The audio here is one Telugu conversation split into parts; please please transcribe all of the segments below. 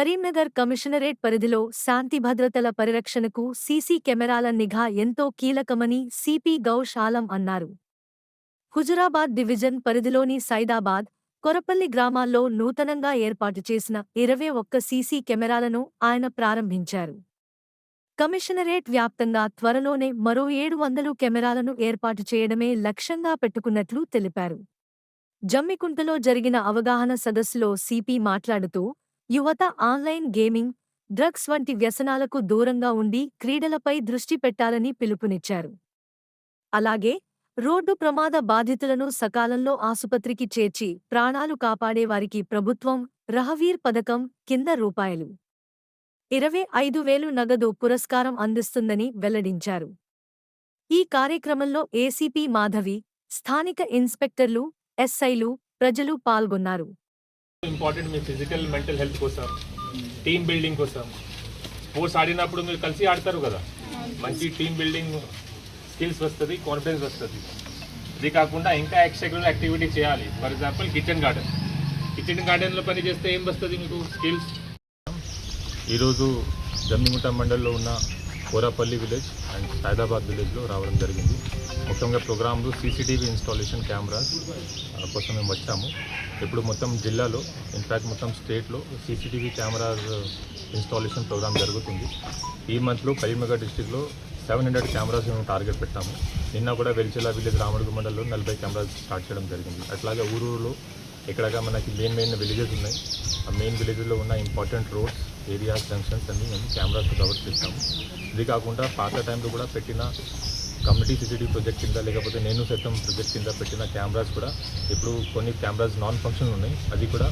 కరీంనగర్ కమిషనరేట్ పరిధిలో శాంతి భద్రతల పరిరక్షణకు సీసీ కెమెరాల నిఘా ఎంతో కీలకమని సిపి గౌష్ ఆలం అన్నారు. హుజురాబాద్ డివిజన్ పరిధిలోని సైదాబాద్, కొరపల్లి గ్రామాల్లో నూతనంగా ఏర్పాటు చేసిన 21 సీసీ కెమెరాలను ఆయన ప్రారంభించారు. కమిషనరేట్ వ్యాప్తంగా త్వరలోనే మరో 700 కెమెరాలను ఏర్పాటు చేయడమే లక్ష్యంగా పెట్టుకున్నట్లు తెలిపారు. జమ్మికుంటలో జరిగిన అవగాహన సదస్సులో సిపి మాట్లాడుతూ, యువత ఆన్లైన్ గేమింగ్, డ్రగ్స్ వంటి వ్యసనాలకు దూరంగా ఉండి క్రీడలపై దృష్టి పెట్టాలని పిలుపునిచ్చారు. అలాగే రోడ్డు ప్రమాద బాధితులను సకాలంలో ఆసుపత్రికి చేర్చి ప్రాణాలు కాపాడేవారికి ప్రభుత్వం రహవీర్ పథకం కింద రూపాయలు 25,000 నగదు పురస్కారం అందిస్తుందని వెల్లడించారు. ఈ కార్యక్రమంలో ఏసీపీ మాధవి, స్థానిక ఇన్స్పెక్టర్లు, ఎస్ఐలు, ప్రజలు పాల్గొన్నారు. ఇంపార్టెంట్ మీ ఫిజికల్ మెంటల్ హెల్త్ కోసం, టీమ్ బిల్డింగ్ కోసం. స్పోర్ట్స్ ఆడినప్పుడు మీరు కలిసి ఆడతారు కదా, మంచి టీమ్ బిల్డింగ్ స్కిల్స్ వస్తుంది, కాన్ఫిడెన్స్ వస్తుంది. ఇది కాకుండా ఇంకా ఎక్స్ట్రా యాక్టివిటీ చేయాలి. ఫర్ ఎగ్జాంపుల్ కిచెన్ గార్డెన్లో పని చేస్తే ఏం వస్తుంది మీకు స్కిల్స్. ఈరోజు జమ్మిగుంట మండల్లో ఉన్న కోరాపల్లి విలేజ్ అండ్ సైదాబాద్ విలేజ్లో రావడం జరిగింది. ముఖ్యంగా ప్రోగ్రాంలో సీసీటీవీ ఇన్స్టాలేషన్ కెమెరాస్ కోసం మేము వచ్చాము. ఇప్పుడు మొత్తం జిల్లాలో, ఇన్ఫ్యాక్ట్ మొత్తం స్టేట్లో సీసీటీవీ కెమెరాస్ ఇన్స్టాలేషన్ ప్రోగ్రామ్ జరుగుతుంది. ఈ మంత్లో కరీంనగర్ డిస్టిక్లో 700 కెమెరాస్ మేము టార్గెట్ పెట్టాము. నిన్న కూడా వెల్చెల విలేజ్ రామడుగు మండలంలో 40 కెమెరాస్ స్టార్ట్ చేయడం జరిగింది. అట్లాగే ఊరూరులో ఎక్కడగా మనకి మెయిన్ విలేజెస్ ఉన్నాయి. ఆ మెయిన్ విలేజ్లో ఉన్న ఇంపార్టెంట్ రోడ్స్, ఏరియాస్, జంక్షన్స్ అన్నీ మేము కెమెరాస్ కవర్ చేస్తాము. ఇది కాకుండా పాత టైంలో కూడా పెట్టిన కమ్యూనిటీ సీసీటీవీ ప్రాజెక్ట్ కింద, లేకపోతే నేను సైతం ప్రాజెక్ట్ కింద పెట్టిన కెమెరాస్ కూడా ఇప్పుడు కొన్ని కెమెరాస్ నాన్ ఫంక్షన్ ఉన్నాయి. అది కూడా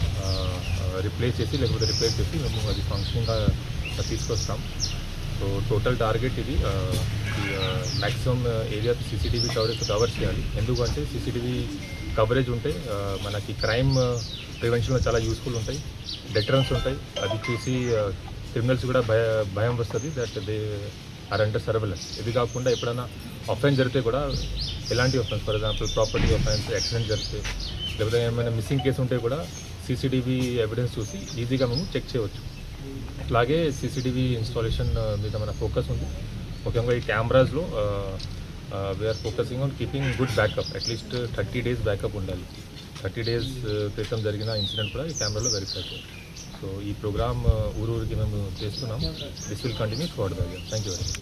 రిప్లేస్ చేసి మేము అది ఫంక్షనింగ్గా తీసుకొస్తాం. సో టోటల్ టార్గెట్ ఇది మ్యాక్సిమం ఏరియా సీసీటీవీ కవర్ చేయాలి. ఎందుకంటే సీసీటీవీ కవరేజ్ ఉంటే మనకి క్రైమ్ ప్రివెన్షన్లో చాలా యూస్ఫుల్ ఉంటాయి, డెటరెన్స్ ఉంటాయి. అది చూసి క్రిమినల్స్ కూడా భయం వస్తుంది, that they are under surveillance. ఇది కాకుండా ఎప్పుడైనా అఫెన్స్ జరిగితే కూడా, ఎలాంటి offence, for example property offence, accident జరిగితే, లేకపోతే ఏమైనా మిస్సింగ్ కేసు ఉంటే కూడా సీసీటీవీ ఎవిడెన్స్ చూసి ఈజీగా మేము చెక్ చేయవచ్చు. అట్లాగే సీసీటీవీ ఇన్స్టాలేషన్ మీద మన ఫోకస్ ఉంది. ముఖ్యంగా ఈ కెమెరాస్లో we're focusing on keeping good backup. At least 30 days backup ఉండాలి. 30 days క్రితం జరిగిన ఇన్సిడెంట్ కూడా ఈ కెమెరాలో వెరిఫై చేయాలి. సో ఈ ప్రోగ్రామ్ ఊరూరికి మేము చేస్తున్నాం. This will continue for the year. Thank you very much.